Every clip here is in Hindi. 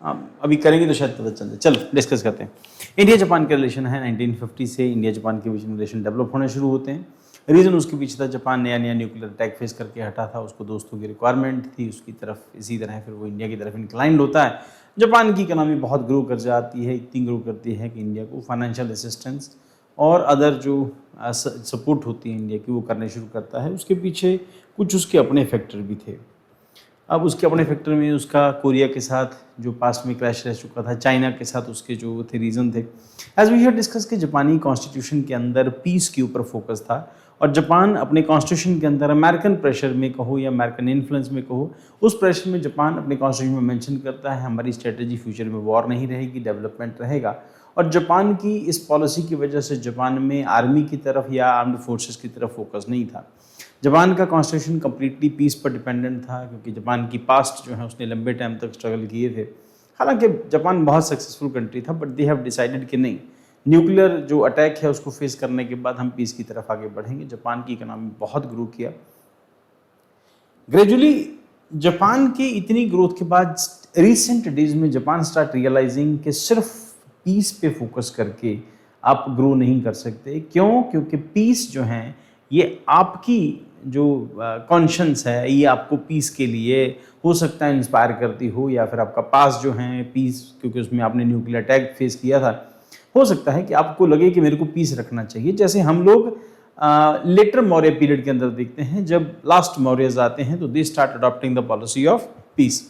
अभी करेंगे तो शायद पता चल जाए। चलो डिस्कस करते हैं। इंडिया जापान के रिलेशन है 1950 से इंडिया जापान के बीच में रिलेशन डेवलप होने शुरू होते हैं। रीज़न उसके पीछे था, जापान नया नया न्यूक्लियर अटैक फेस करके हटा था, उसको दोस्तों की रिक्वायरमेंट थी उसकी तरफ, इसी तरह फिर वो इंडिया की तरफ इंक्लाइंड होता है। जापान की इकोनॉमी बहुत ग्रो कर जाती है, इतनी ग्रो करती है कि इंडिया को फाइनेंशियल असिस्टेंस और अदर जो सपोर्ट होती है इंडिया की वो करने शुरू करता है। उसके पीछे कुछ उसके अपने फैक्टर भी थे। अब उसके अपने फैक्टर में उसका कोरिया के साथ जो पास्ट में क्लैश रह चुका था, चाइना के साथ उसके जो थे रीज़न थे। एज वी हैव डिस्कस कि जापानी कॉन्स्टिट्यूशन के अंदर पीस के ऊपर फोकस था और जापान अपने कॉन्स्टिट्यूशन के अंदर अमेरिकन प्रेशर में कहो या अमेरिकन इन्फ्लुएंस में कहो, उस प्रेशर में जापान अपने कॉन्स्टिट्यूशन में मेंशन करता है हमारी स्ट्रेटजी फ्यूचर में वॉर नहीं रहेगी, डेवलपमेंट रहेगा। और जापान की इस पॉलिसी की वजह से जापान में आर्मी की तरफ या आर्म्ड फोर्सेस की तरफ फोकस नहीं था। जापान का कॉन्स्टिट्यूशन कम्प्लीटली पीस पर डिपेंडेंट था क्योंकि जापान की पास्ट जो है उसने लंबे टाइम तक स्ट्रगल किए थे। हालांकि जापान बहुत सक्सेसफुल कंट्री था, बट दे हैव डिसाइडेड कि नहीं, न्यूक्लियर जो अटैक है उसको फेस करने के बाद हम पीस की तरफ आगे बढ़ेंगे। जापान की इकोनॉमी बहुत ग्रो किया ग्रेजुअली। जापान की इतनी ग्रोथ के बाद रिसेंट डेज में जापान स्टार्ट रियलाइजिंग कि सिर्फ पीस पे फोकस करके आप ग्रो नहीं कर सकते। क्यों? क्योंकि पीस जो है ये आपकी जो कॉन्शियस है, ये आपको पीस के लिए हो सकता है इंस्पायर करती हो, या फिर आपका पास जो है पीस, क्योंकि उसमें आपने न्यूक्लियर अटैक फेस किया था, हो सकता है कि आपको लगे कि मेरे को पीस रखना चाहिए। जैसे हम लोग लेटर मौर्य पीरियड के अंदर देखते हैं, जब लास्ट मौर्यज आते हैं तो they start adopting the policy of peace.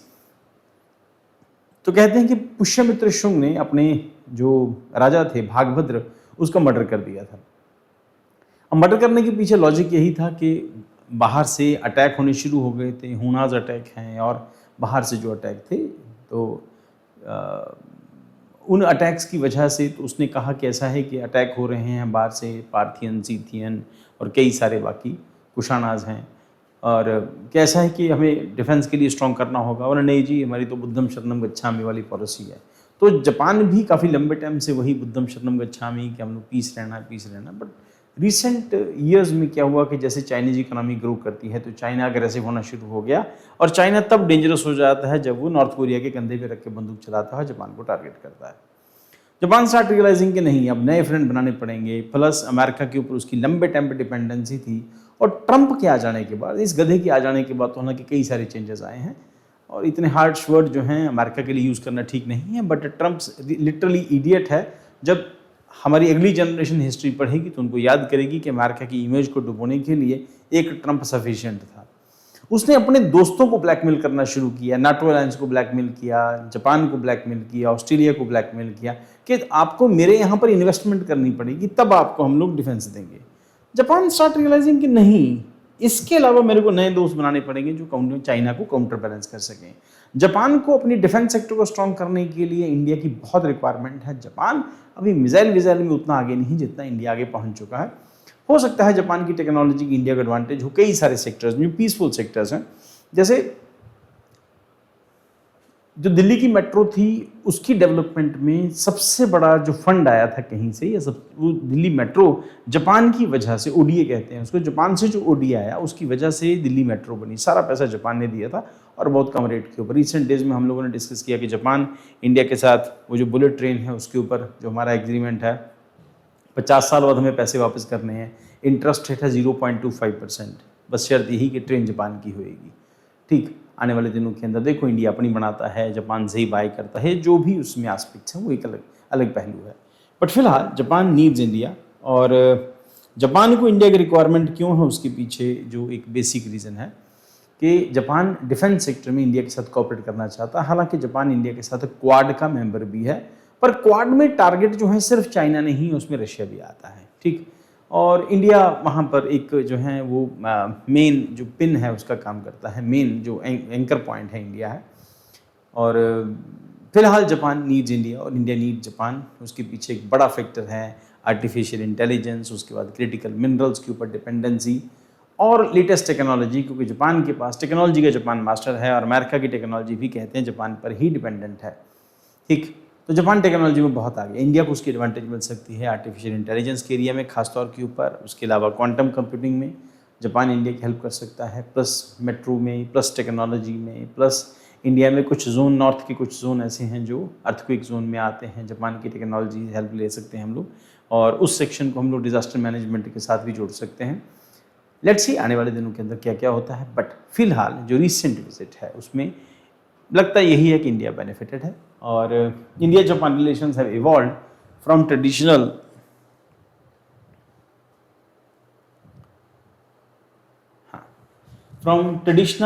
तो कहते हैं कि पुष्यमित्र शुंग ने अपने जो राजा थे भागभद्र, उसका मर्डर कर दिया था। अब मर्डर करने के पीछे लॉजिक यही था कि बाहर से अटैक होने शुरू हो गए थे, हुनाज अटैक हैं और बाहर से जो अटैक थे, तो उन अटैक्स की वजह से तो उसने कहा कि ऐसा है कि अटैक हो रहे हैं बाहर से, पार्थियन, सीथियन और कई सारे बाकी कुशानाज हैं, और कैसा है कि हमें डिफेंस के लिए स्ट्रॉन्ग करना होगा। और नहीं जी, हमारी तो बुद्धम शरणम गच्छामि वाली पॉलिसी है। तो जापान भी काफ़ी लंबे टाइम से वही बुद्धम शरणम गच्छामि कि हम लोग पीस रहना है, पीस रहना। बट रिसेंट ईयर्स में क्या हुआ कि जैसे चाइनीज इकोनॉमी ग्रो करती है तो चाइना अग्रेसिव होना शुरू हो गया, और चाइना तब डेंजरस हो जाता है जब वो नॉर्थ कोरिया के कंधे पे रख के बंदूक चलाता है, जापान को टारगेट करता है। जापान स्टार्ट रियलाइजिंग कि नहीं, अब नए फ्रेंड बनाने पड़ेंगे। प्लस अमेरिका के ऊपर उसकी लंबे टाइम पे डिपेंडेंसी थी, और ट्रंप के आ जाने के बाद, इस गधे के आ जाने के बाद तो हालांकि कई सारे चेंजेस आए हैं, और इतने हार्श वर्ड जो हैं अमेरिका के लिए यूज़ करना ठीक नहीं है, बट ट्रंप लिटरली इडियट है। जब हमारी अगली जनरेशन हिस्ट्री पढ़ेगी तो उनको याद करेगी कि अमेरिका की इमेज को डुबोने के लिए एक ट्रंप सफिशिएंट था। उसने अपने दोस्तों को ब्लैकमेल करना शुरू किया, नाटो अलायंस को ब्लैकमेल किया, जापान को ब्लैकमेल किया, ऑस्ट्रेलिया को ब्लैकमेल किया कि आपको मेरे यहाँ पर इन्वेस्टमेंट करनी पड़ेगी, तब आपको हम लोग डिफेंस देंगे। जापान स्टार्ट रियलाइजिंग कि नहीं, इसके अलावा मेरे को नए दोस्त बनाने पड़ेंगे जो चाइना को काउंटर बैलेंस कर सकें। जापान को अपनी डिफेंस सेक्टर को स्ट्रॉन्ग करने के लिए इंडिया की बहुत रिक्वायरमेंट है। जापान अभी मिसाइल में उतना आगे नहीं जितना इंडिया आगे पहुंच चुका है। हो सकता है जापान की टेक्नोलॉजी की इंडिया का एडवांटेज हो कई सारे सेक्टर्स में, पीसफुल सेक्टर्स हैं। जैसे जो दिल्ली की मेट्रो थी उसकी डेवलपमेंट में सबसे बड़ा जो फंड आया था कहीं से, या सब वो दिल्ली मेट्रो जापान की वजह से, ओडीए कहते हैं उसको, जापान से जो ओडीए आया उसकी वजह से दिल्ली मेट्रो बनी। सारा पैसा जापान ने दिया था और बहुत कम रेट के ऊपर। रिसेंट डेज में हम लोगों ने डिस्कस किया कि जापान इंडिया के साथ वो जो बुलेट ट्रेन है उसके ऊपर जो हमारा एग्रीमेंट है, 50 साल बाद हमें पैसे वापस करने हैं, इंटरेस्ट रेट है 0.25%, बस शर्त यही कि ट्रेन जापान की होएगी। ठीक, आने वाले दिनों के अंदर देखो इंडिया अपनी बनाता है, जापान से ही बाय करता है, जो भी उसमें एस्पेक्ट्स हैं वो एक अलग पहलू है। बट फिलहाल जापान नीड्स इंडिया, और जापान को इंडिया की रिक्वायरमेंट क्यों है उसके पीछे जो एक बेसिक रीज़न है कि जापान डिफेंस सेक्टर में इंडिया के साथ कोऑपरेट करना चाहता है। हालांकि जापान इंडिया के साथ क्वाड का मेंबर भी है, पर क्वाड में टारगेट जो है सिर्फ चाइना नहीं, उसमें रशिया भी आता है। ठीक, और इंडिया वहाँ पर एक जो है वो मेन जो पिन है उसका काम करता है, मेन जो एंकर पॉइंट है इंडिया है। और फिलहाल जापान नीड्स इंडिया और इंडिया नीड जापान। उसके पीछे एक बड़ा फैक्टर है आर्टिफिशियल इंटेलिजेंस, उसके बाद क्रिटिकल मिनरल्स के ऊपर डिपेंडेंसी और लेटेस्ट टेक्नोलॉजी, क्योंकि जापान के पास टेक्नोलॉजी का जापान मास्टर है, और अमेरिका की टेक्नोलॉजी भी कहते हैं जापान पर ही डिपेंडेंट है। ठीक, तो जापान टेक्नोलॉजी में बहुत आगे, इंडिया को उसकी एडवांटेज मिल सकती है आर्टिफिशियल इंटेलिजेंस के एरिया में खासतौर के ऊपर। उसके अलावा क्वांटम कंप्यूटिंग में जापान इंडिया की हेल्प कर सकता है, प्लस मेट्रो में, प्लस टेक्नोलॉजी में, प्लस इंडिया में कुछ जोन, नॉर्थ के कुछ जोन ऐसे हैं जो अर्थक्वेक जोन में आते हैं, जापान की टेक्नोलॉजी हेल्प ले सकते हैं हम लोग, और उस सेक्शन को हम लोग डिजास्टर मैनेजमेंट के साथ भी जोड़ सकते हैं। लेट्स सी आने वाले दिनों के अंदर क्या क्या होता है, बट फिलहाल जो रिसेंट विजिट है उसमें लगता यही है कि इंडिया बेनिफिटेड है, और India Japan relations have evolved from traditional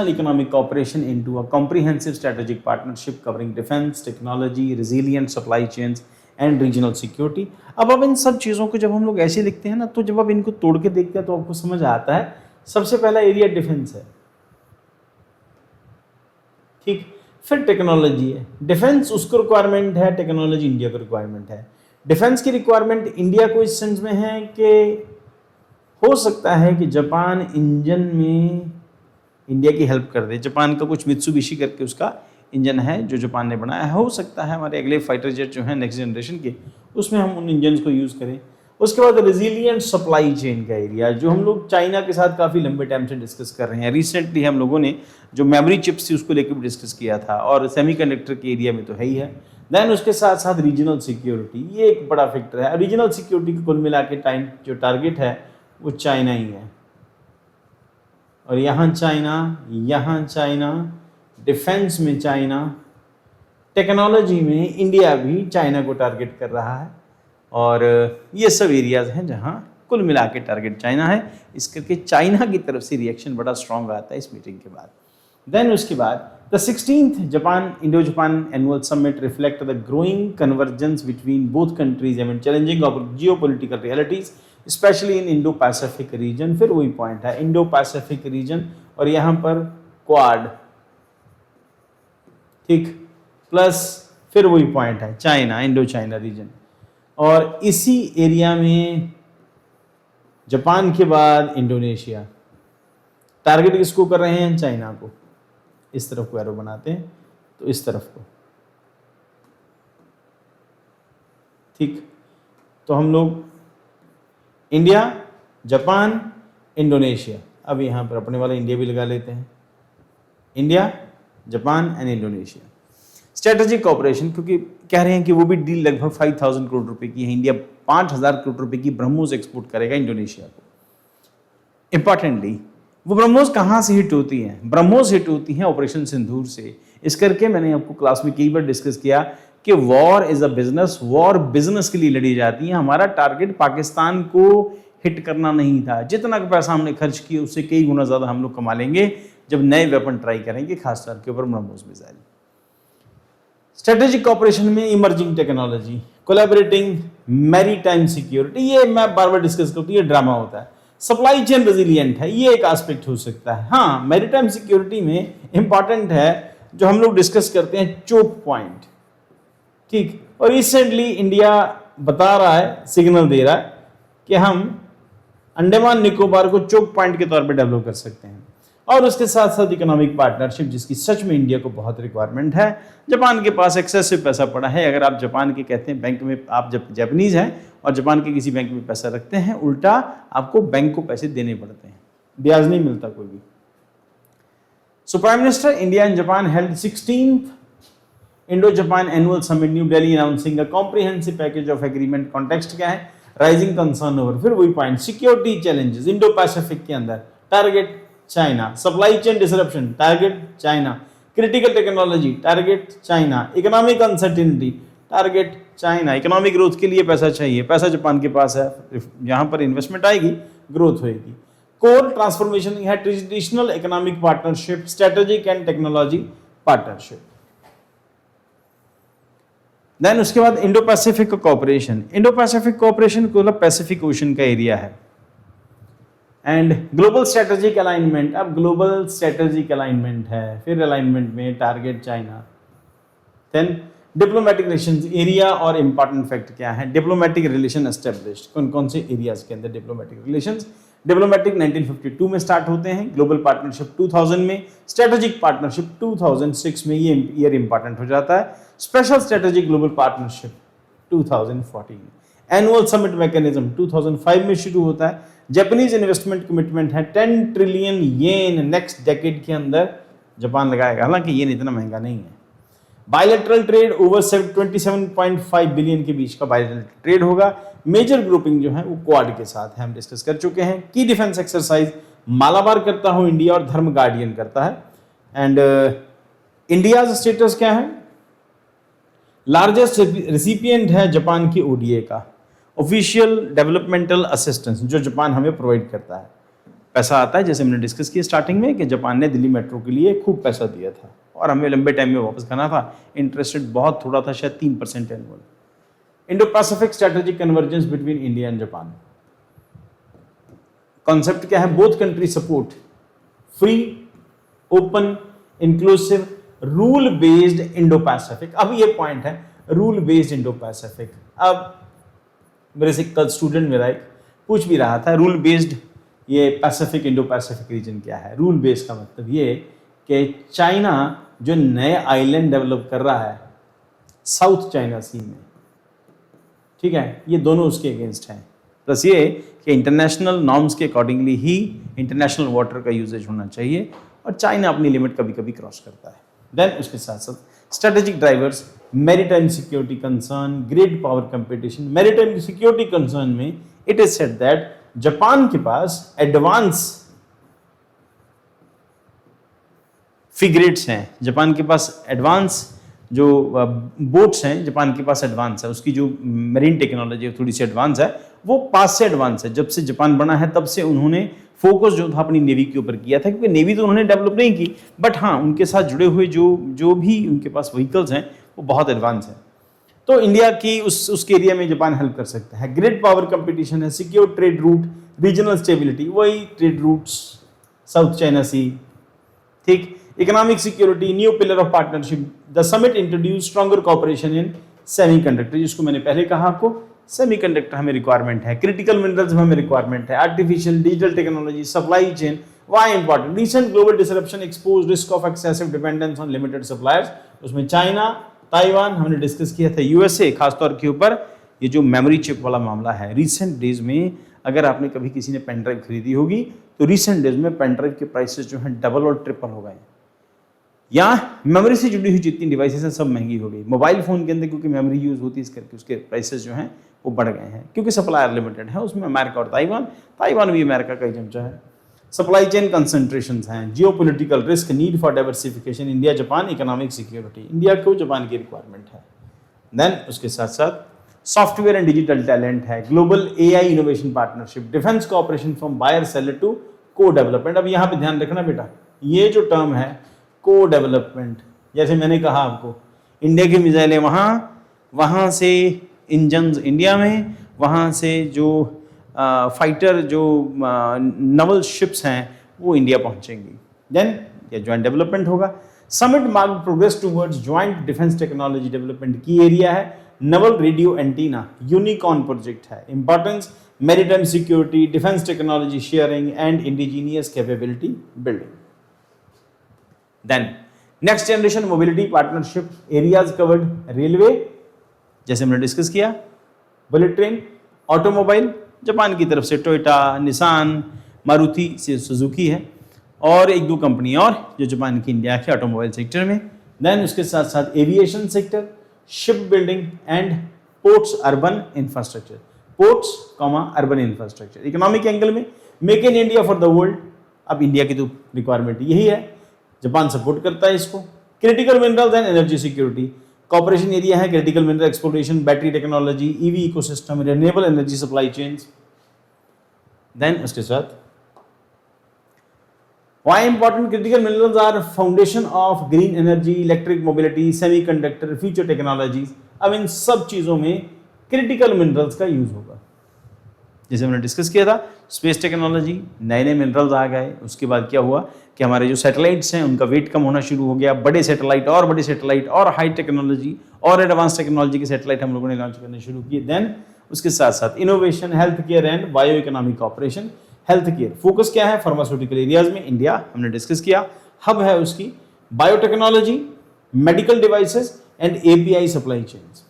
economic cooperation into a comprehensive strategic partnership covering defense, technology, resilient supply chains and regional security। अब इन सब चीज़ों को जब हम लोग ऐसे लिखते हैं ना, तो जब आप इनको तोड़ के देखते हैं तो आपको समझ आता है सबसे पहला एरिया डिफेंस है, ठीक, फिर टेक्नोलॉजी है। डिफेंस उसको रिक्वायरमेंट है, टेक्नोलॉजी इंडिया को रिक्वायरमेंट है। डिफेंस की रिक्वायरमेंट इंडिया को इस सेंस में है कि हो सकता है कि जापान इंजन में इंडिया की हेल्प कर दे। जापान का कुछ मित्सुबिशी करके उसका इंजन है जो जापान ने बनाया है, हो सकता है हमारे अगले फाइटर जेट जो हैं नेक्स्ट जनरेशन के, उसमें हम उन इंजन को यूज़ करें। उसके बाद रेजिलिएंट सप्लाई चेन का एरिया, जो हम लोग चाइना के साथ काफ़ी लंबे टाइम से डिस्कस कर रहे हैं। रिसेंटली हम लोगों ने जो मेमोरी चिप्स थी उसको लेकर भी डिस्कस किया था, और सेमीकंडक्टर के एरिया में तो है ही है। देन उसके साथ साथ रीजनल सिक्योरिटी, ये एक बड़ा फैक्टर है। रीजनल सिक्योरिटी को कुल मिला के जो टारगेट है वो चाइना ही है, और यहाँ चाइना, डिफेंस में चाइना, टेक्नोलॉजी में इंडिया भी चाइना को टारगेट कर रहा है, और ये सब एरियाज हैं जहाँ कुल मिला के टारगेट चाइना है। इस करके चाइना की तरफ से रिएक्शन बड़ा स्ट्रॉन्ग आता है इस मीटिंग के बाद। देन उसके बाद the 16th Japan Indo Japan annual summit reflect the growing convergence between both countries and challenging geopolitical realities specially in Indo Pacific region. फिर वही पॉइंट है, इंडो पैसिफिक रीजन, और यहाँ पर क्वाड, ठीक, प्लस फिर वही पॉइंट है चाइना, इंडो चाइना रीजन। और इसी एरिया में जापान के बाद इंडोनेशिया, टारगेट किसको कर रहे हैं? चाइना को। इस तरफ को एरो बनाते हैं तो इस तरफ को, ठीक। तो हम लोग इंडिया, जापान, इंडोनेशिया, अब यहाँ पर अपने वाला इंडिया भी लगा लेते हैं, India, Japan and Indonesia. Strategic cooperation, क्योंकि कह रहे हैं कि वो भी डील लगभग 5,000 करोड़ रुपए की है। इंडिया 5,000 करोड़ रुपए की ब्रह्मोस एक्सपोर्ट करेगा इंडोनेशिया को। इंपॉर्टेंटली वो ब्रह्मोस कहाँ से हिट होती हैं? ब्रह्मोस हिट होती हैं ऑपरेशन सिंदूर से। इस करके मैंने आपको क्लास में कई बार डिस्कस किया कि war is a business, war business के लिए लड़ी जाती है। हमारा टारगेट पाकिस्तान को हिट करना नहीं था। जितना पैसा हमने खर्च किया उससे कई गुना ज़्यादा हम लोग कमा लेंगे जब नए वेपन ट्राई करेंगे, खासतौर के ऊपर ब्रह्मोस मिसाइल। स्ट्रेटेजिक कॉपरेशन में emerging technology, collaborating maritime security, ये मैं बार बार डिस्कस करती हूँ, ये ड्रामा होता है। सप्लाई चेन रेजिलिएंट है, ये एक एस्पेक्ट हो सकता है। हाँ, मैरीटाइम सिक्योरिटी में इंपॉर्टेंट है जो हम लोग डिस्कस करते हैं चोक पॉइंट, ठीक। और रिसेंटली इंडिया बता रहा है, सिग्नल दे रहा है कि हम अंडमान निकोबार को चोक पॉइंट के तौर पे डेवलप कर सकते हैं। और उसके साथ साथ इकोनॉमिक पार्टनरशिप, जिसकी सच में इंडिया को बहुत रिक्वायरमेंट है। जापान के पास एक्सेसिव पैसा पड़ा है। अगर आप जापान के कहते हैं बैंक में, आप जब जापानीज हैं और जापान के किसी बैंक में पैसा रखते हैं, उल्टा आपको बैंक को पैसे देने पड़ते हैं, ब्याज नहीं मिलता कोई भी। So prime minister India and Japan held 16th Indo Japan annual summit new Delhi announcing a comprehensive package of agreement. Context क्या है? राइजिंग कंसर्न ओवर, फिर वही point, security challenges Indo Pacific के अंदर, target China, supply chain disruption, target China, critical technology, target China, economic uncertainty, target China. Economic growth के लिए पैसा चाहिए, पैसा जापान के पास है, यहाँ पर इन्वेस्टमेंट आएगी, ग्रोथ होएगी। कोर ट्रांसफॉर्मेशन है traditional economic partnership, strategic and technology partnership. Then उसके बाद Indo Pacific cooperation. Indo Pacific cooperation को पैसिफिक ओशन का एरिया है। एंड ग्लोबल स्ट्रेटेजिक अलाइनमेंट, अब ग्लोबल स्ट्रेटेजिक अलाइनमेंट है, फिर अलाइनमेंट में target China. Then diplomatic relations area और इंपॉर्टेंट फैक्ट क्या है? डिप्लोमेटिक रिलेशन एस्टेब्लिश्ड, कौन कौन से एरियाज के अंदर डिप्लोमेटिक रिलेशंस? डिप्लोमेटिक 1952 में स्टार्ट होते हैं, ग्लोबल पार्टनरशिप 2000 में, स्ट्रेटेजिक पार्टनरशिप 2006 में, ये ईयर इंपॉर्टेंट हो जाता है। Special strategic global partnership 2014, annual summit mechanism 2005 में शुरू होता है। जापानीज इन्वेस्टमेंट कमिटमेंट है 10 ट्रिलियन येन नेक्स्ट डेकेड के अंदर जापान लगाएगा, हालांकि ये इतना महंगा नहीं है। बायलैटरल ट्रेड ओवर 27.5 बिलियन के बीच का बायलैटरल ट्रेड होगा। मेजर ग्रुपिंग जो है वो क्वाड के साथ है, हम डिस्कस कर चुके हैं। की डिफेंस एक्सरसाइज मालाबार करता हो इंडिया और धर्म गार्डियन करता है। एंड इंडिया स्टेटस क्या है? लार्जेस्ट रिसिपिएंट है जापान की ओडीए का। ऑफिशियल डेवलपमेंटल असिस्टेंस जो जापान हमें प्रोवाइड करता है, पैसा आता है, जैसे हमने डिस्कस किया स्टार्टिंग में कि जापान ने दिल्ली मेट्रो के लिए खूब पैसा दिया था और हमें लंबे टाइम में वापस करना था। इंटरेस्ट रेट बहुत थोड़ा था, शायद 3% annual. Indo Pacific strategic convergence between India and Japan. Concept क्या है? Both country support free, open, inclusive, rule based Indo Pacific. अब ये पॉइंट है, रूल बेस्ड इंडो पैसिफिक। अब मेरे से कल स्टूडेंट मेरा एक पूछ भी रहा था, रूल बेस्ड ये पैसिफिक इंडो पैसिफिक रीजन क्या है? रूल बेस्ड का मतलब ये कि चाइना जो नए आइलैंड डेवलप कर रहा है साउथ चाइना सी में, ठीक है, ये दोनों उसके अगेंस्ट हैं। प्लस ये कि इंटरनेशनल नॉर्म्स के अकॉर्डिंगली ही इंटरनेशनल वाटर का यूजेज होना चाहिए और चाइना अपनी लिमिट कभी कभी क्रॉस करता है। देन उसके साथ साथ strategic drivers, maritime security concern, great power competition. Maritime security concern में it is said that Japan के पास एडवांस फ्रिगेट्स हैं, जापान के पास एडवांस जो बोट्स हैं, जापान के पास एडवांस है, उसकी जो मरीन टेक्नोलॉजी थोड़ी सी एडवांस है, वो पास से एडवांस है। जब से जापान बना है तब से उन्होंने फोकस जो था अपनी नेवी के ऊपर किया था, क्योंकि नेवी तो उन्होंने डेवलप नहीं की, बट हाँ उनके साथ जुड़े हुए जो भी उनके पास व्हीकल्स हैं वो बहुत एडवांस हैं। तो इंडिया की उसके एरिया में जापान हेल्प कर सकता है। ग्रेट पावर कंपटीशन है, secure trade route, regional stability, वही ट्रेड रूट्स साउथ चाइना सी, ठीक। Economic security, new pillar of partnership. The summit introduce stronger cooperation in semiconductor, जिसको मैंने पहले कहा आपको, सेमीकंडक्टर हमें रिक्वायरमेंट है, क्रिटिकल मिनरल्स में हमें रिक्वायरमेंट है, artificial digital technology, supply chain, why important. Recent global disruption expose risk of excessive dependence on limited suppliers, उसमें चाइना, ताइवान, हमने डिस्कस किया था, यूएसए खासतौर के ऊपर। ये जो मेमोरी चिप वाला मामला है, रिसेंट डेज में अगर आपने कभी किसी ने पेन ड्राइव खरीदी होगी तो रिसेंट डेज में पेन ड्राइव के प्राइसेस जो हैं डबल और ट्रिपल हो गए हैं। या मेमोरी से जुड़ी हुई जितनी डिवाइसेस हैं सब महंगी हो गई। मोबाइल फोन के अंदर क्योंकि मेमोरी यूज होती है इस करके उसके प्राइसेस जो हैं वो बढ़ गए हैं, क्योंकि सप्लायर लिमिटेड है, उसमें अमेरिका और ताइवान भी अमेरिका का ही चमचा है। सप्लाई चेन कंसंट्रेशन हैं, geopolitical risk, need for diversification, India Japan economic security, India को जापान की रिक्वायरमेंट है। देन उसके साथ साथ सॉफ्टवेयर एंड डिजिटल टैलेंट है, global AI innovation partnership, defence cooperation from buyer seller to co-development. अब यहाँ पे ध्यान रखना बेटा, ये जो टर्म है को डेवलपमेंट, जैसे मैंने कहा आपको इंडिया की मिसाइलें वहाँ से इंजन्स इंडिया में, वहाँ से जो फाइटर जो नवल शिप्स हैं वो इंडिया पहुँचेंगी। देन ये ज्वाइंट डेवलपमेंट होगा। Summit mark progress towards joint defence technology development की एरिया है, naval radio antenna, unicorn project है, importance maritime security, defence technology sharing and indigenous capability building. Then next generation mobility partnership areas covered, railway जैसे हमने डिस्कस किया, बुलेट ट्रेन, ऑटोमोबाइल जापान की तरफ से टोयोटा, निसान, मारुति से सुजुकी है, और एक दो कंपनी और जो जापान की इंडिया के ऑटोमोबाइल सेक्टर में। देन उसके साथ साथ aviation sector, ship building and ports urban infrastructure, ports urban infrastructure. Economic angle में make in India for the world, अब इंडिया की तो रिक्वायरमेंट यही है, जापान सपोर्ट करता है इसको। Critical minerals and energy security, cooperation area है, critical mineral exploration, battery technology, EV ecosystem, renewable energy supply chains. Then उसके साथ Why important critical minerals are foundation of green energy, electric mobility, semiconductor, future technologies। अब इन सब चीजों में क्रिटिकल मिनरल्स का यूज होगा। जैसे हमने डिस्कस किया था स्पेस टेक्नोलॉजी, नए नए मिनरल्स आ गए, उसके बाद क्या हुआ कि हमारे जो सैटेलाइट्स हैं उनका वेट कम होना शुरू हो गया, बड़े सैटेलाइट और हाई टेक्नोलॉजी और एडवांस टेक्नोलॉजी के सैटेलाइट हम लोगों ने लॉन्च करने शुरू किए। देन उसके साथ साथ innovation, health care and bio economic operation. Health care focus क्या है, फार्मास्यूटिकल एरियाज में इंडिया हमने डिस्कस किया, हब है उसकी biotechnology, medical devices and API supply chains.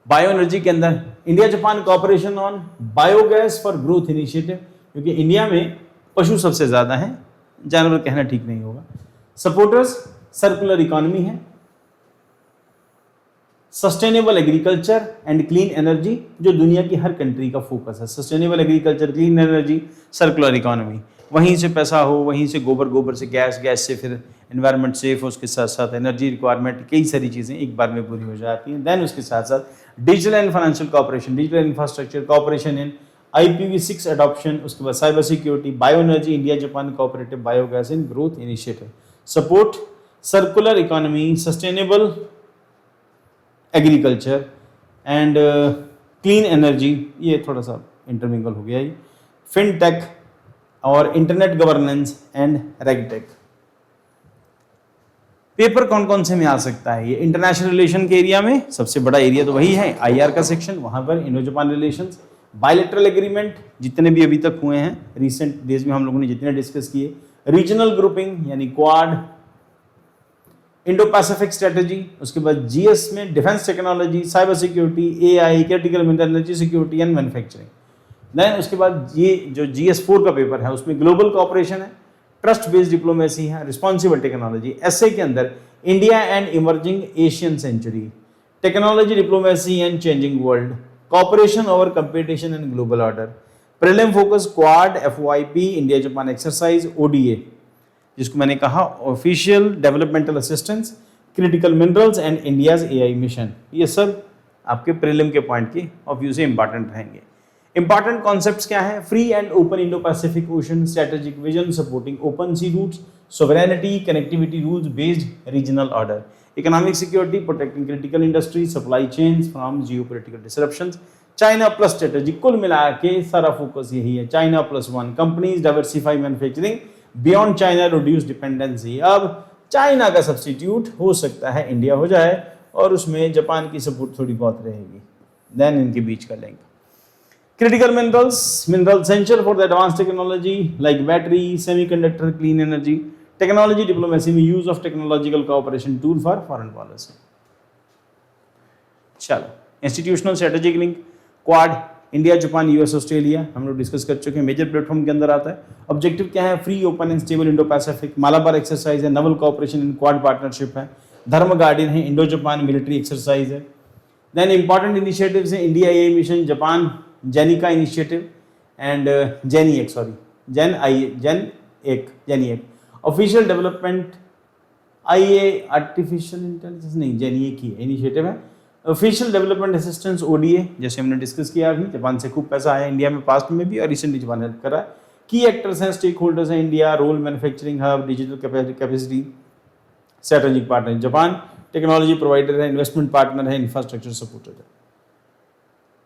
Bio energy के अंदर India Japan cooperation on biogas for growth initiative, क्योंकि इंडिया में पशु सबसे ज्यादा हैं, जानवर कहना ठीक नहीं होगा। सपोर्टर्स सर्कुलर इकोनॉमी है, sustainable agriculture and clean energy, जो दुनिया की हर कंट्री का फोकस है। Sustainable agriculture, clean energy, circular economy, वहीं से पैसा हो, वहीं से गोबर, गोबर से गैस, गैस से फिर एनवायरनमेंट सेफ हो, उसके साथ साथ एनर्जी रिक्वायरमेंट, कई सारी चीज़ें एक बार में पूरी हो जाती हैं। देन उसके साथ साथ digital and financial cooperation, digital infrastructure, cooperation in IPv6 adoption, उसके बाद cyber security, bio energy, India Japan cooperative biogas in growth initiative, support circular economy, sustainable agriculture and clean energy, ये थोड़ा सा इंटरमिंगल हो गया ये, फिनटेक और internet governance and regtech. Paper कौन कौन से में आ सकता है? ये इंटरनेशनल रिलेशन के एरिया में सबसे बड़ा एरिया तो वही है, IR का सेक्शन, वहां पर Indo Japan relations, bilateral agreement जितने भी अभी तक हुए हैं रिसेंट डेज में हम लोगों ने जितने डिस्कस किए, रीजनल ग्रुपिंग यानी क्वाड, इंडो पैसिफिक स्ट्रेटेजी, उसके बाद GS में defence technology, cyber security, AI, critical mineral, energy security and manufacturing. Then उसके बाद ये जो GS4 का पेपर है उसमें ग्लोबल कोऑपरेशन है, ट्रस्ट बेस्ड डिप्लोमेसी है, रिस्पॉन्सिबल टेक्नोलॉजी, ऐसे के अंदर India and emerging Asian century, technology diplomacy and changing world, cooperation over competition and global order, prelim focus Quad, FOIP, India Japan exercise, ODA जिसको मैंने कहा official developmental assistance, critical minerals and India's AI mission, ये सब आपके प्रीलिम के पॉइंट की ऑब्वियसली इंपॉर्टेंट रहेंगे। इंपॉर्टेंट कॉन्सेप्ट्स क्या है? Free and open Indo Pacific ocean, strategic vision supporting open sea routes, sovereignty, connectivity, rules based regional order, economic security, protecting critical industry, supply chains from geopolitical disruptions, China plus strategy. कुल मिला के सारा फोकस यही है, China +1, companies diversify manufacturing beyond China, reduce dependency. अब चाइना का सब्स्टिट्यूट हो सकता है इंडिया हो जाए और उसमें जापान की सपोर्ट थोड़ी बहुत रहेगी, देन इनके बीच का link. Critical minerals, mineral essential for the advance technology like battery, semiconductor, clean energy, technology diplomacy में use of technological cooperation tool for foreign policy. चलो, institutional strategic link, quad, India Japan US Australia हम लोग डिस्कस कर चुके हैं, मेजर प्लेटफॉर्म के अंदर आता है। ऑब्जेक्टिव क्या है? Free open and stable Indo Pacific, Malabar exercise है, naval cooperation in quad partnership है, धर्म गार्डियन है, इंडो जापान मिलिट्री एक्सरसाइज है। देन इंपॉर्टेंट इनिशिएटिव्स हैं, इंडिया AI मिशन, जापान जेनिका इनिशिएटिव एंड जेनिएक, official development IA artificial intelligence नहीं, जेनिएक ही इनिशिएटिव है, ऑफिशियल डेवलपमेंट असिस्टेंस ODA जैसे हमने डिस्कस किया अभी, जापान से खूब पैसा आया इंडिया में पास्ट में भी और रिसेंटली जापान हेल्प कर रहा है। की एक्टर्स हैं, स्टेक होल्डर्स हैं, India role, manufacturing hub, digital capacity, strategic partner Japan, technology provider है, इन्वेस्टमेंट पार्टनर है, इंफ्रास्ट्रक्चर सपोर्टर है।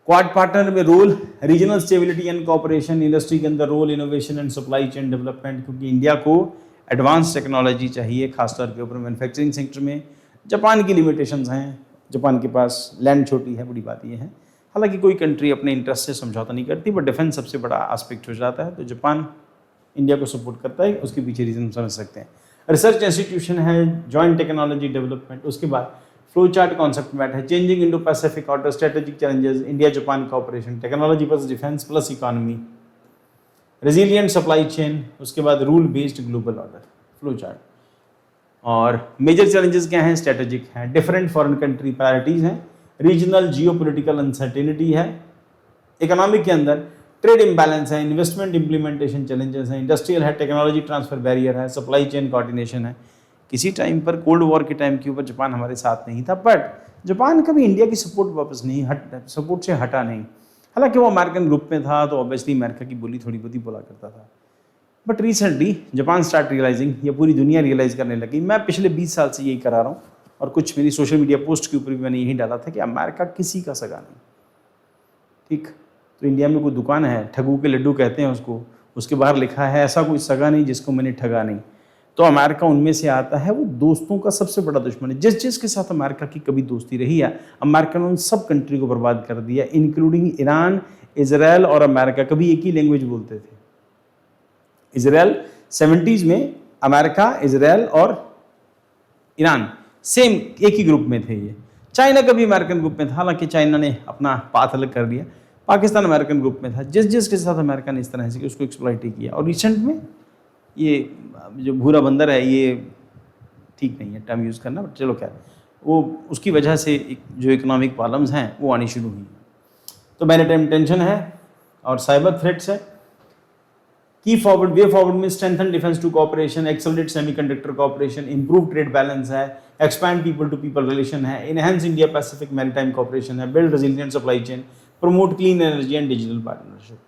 क्वाड पार्टनर में role, regional stability and cooperation, industry के अंदर role, innovation and supply chain development, क्योंकि इंडिया को एडवांस टेक्नोलॉजी चाहिए खासतौर के ऊपर मैन्युफैक्चरिंग सेक्टर में। जापान की लिमिटेशंस हैं, जापान के पास लैंड छोटी है, बड़ी बात ये है। हालांकि कोई कंट्री अपने इंटरेस्ट से समझौता नहीं करती, बट डिफेंस सबसे बड़ा एस्पेक्ट हो जाता है, तो जापान इंडिया को सपोर्ट करता है, उसके पीछे रीजन समझ सकते हैं। रिसर्च इंस्टीट्यूशन है, जॉइंट टेक्नोलॉजी डेवलपमेंट, उसके बाद फ्लो चार्ट कॉन्सेप्ट मैट है, changing Indo Pacific order, strategic challenges, India Japan cooperation, technology plus defence plus economy, resilient supply chain, उसके बाद rule based global order, flow chart. और मेजर चैलेंजेस क्या हैं? स्ट्रेटेजिक हैं, डिफरेंट फॉरेन कंट्री प्रायोरिटीज हैं, रीजनल जियोपॉलिटिकल अनसर्टेनिटी है, इकोनॉमिक के अंदर ट्रेड इम्बैलेंस है, इन्वेस्टमेंट इंप्लीमेंटेशन चैलेंजेस हैं, इंडस्ट्रियल है, टेक्नोलॉजी ट्रांसफर बैरियर है, सप्लाई चेन कोऑर्डिनेशन है। किसी टाइम पर कोल्ड वॉर के टाइम के ऊपर जापान हमारे साथ नहीं था, बट जापान कभी इंडिया की सपोर्ट वापस नहीं सपोर्ट से हटा नहीं। हालांकि वो अमेरिकन ग्रुप में था तो ऑब्वियसली अमेरिका की बोली थोड़ी बहुत ही बोला करता था, but recently Japan start realising, ये पूरी दुनिया रियलाइज करने लगी। मैं पिछले 20 साल से यही करा रहा हूँ और कुछ मेरी सोशल मीडिया पोस्ट के ऊपर भी मैंने यही डाला था कि अमेरिका किसी का सगा नहीं, ठीक। तो इंडिया में कोई दुकान है, ठगू के लड्डू कहते हैं उसको, उसके बाहर लिखा है ऐसा कोई सगा नहीं जिसको मैंने ठगा नहीं। तो अमेरिका उनमें से आता है, वो दोस्तों का सबसे बड़ा दुश्मन है। जिस जिसके साथ अमेरिका की कभी दोस्ती रही है, अमेरिका ने उन सब कंट्री को बर्बाद कर दिया, इंक्लूडिंग ईरान, इजराइल और अमेरिका। कभी एक ही लैंग्वेज बोलते थे। इजराइल 70s में, अमेरिका, इजराइल और ईरान सेम एक ही ग्रुप में थे ये। चाइना कभी अमेरिकन ग्रुप में था, हालांकि चाइना ने अपना पाथ अलग कर दिया। पाकिस्तान अमेरिकन ग्रुप में था। जिस जिसके साथ अमेरिका ने इस तरह से उसको एक्सप्लॉइट किया। और रिसेंट में ये जो भूरा बंदर है ये ठीक नहीं है टर्म यूज़ करना, बट चलो खैर, वो उसकी वजह से जो इकोनॉमिक प्रॉब्लम्स हैं वो आनी शुरू हुई। तो मैरिटाइम टेंशन है और साइबर थ्रेट्स है। की फॉरवर्ड वे फॉरवर्ड में strengthen defence to cooperation, accelerate semiconductor cooperation, improve trade balance है, expand people to people relation है, enhance India Pacific maritime cooperation है, build resilient supply chain, promote clean energy and digital partnership.